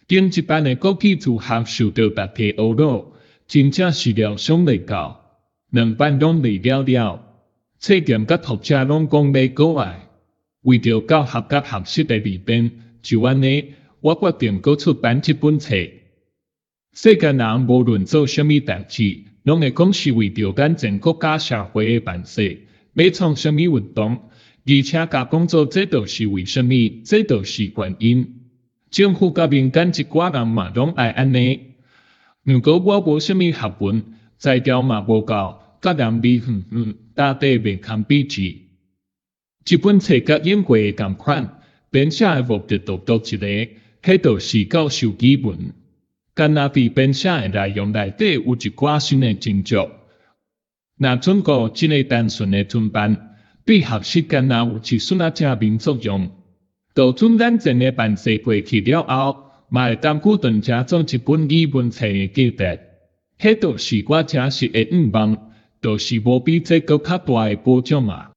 顶一版的kok-gí组合受到大家侮辱，真正是liāu-sióng-bē-kàu，两版拢未了了。Chheh-tiàm甲作者拢讲要过爱，为着较合较合适的字典，就安尼，我决定搁出版这本册。世间人无论做啥物代志，拢会讲是为着咱整国家社会的pān-sè，要创啥物运动，而且甲讲做这就是为啥物，这就是原因。Chèng-hú甲bîn-kan一寡人嘛拢爱安尼。如果我无啥物学问，材料嘛无够，甲人比大底袂堪比值。这本册甲英国的同款，编写的目的独一个，迄就是教授基本。干那比编写的内容内底有一寡新的真足。若准顾这个单纯的存办，对学习干那有一丝仔正面作用。就准咱前的pān-sè过去了后，嘛会当久顿遮做一本语文册的价值。迄就是我诚实的愿望，就是无比这搁较大的保障啊。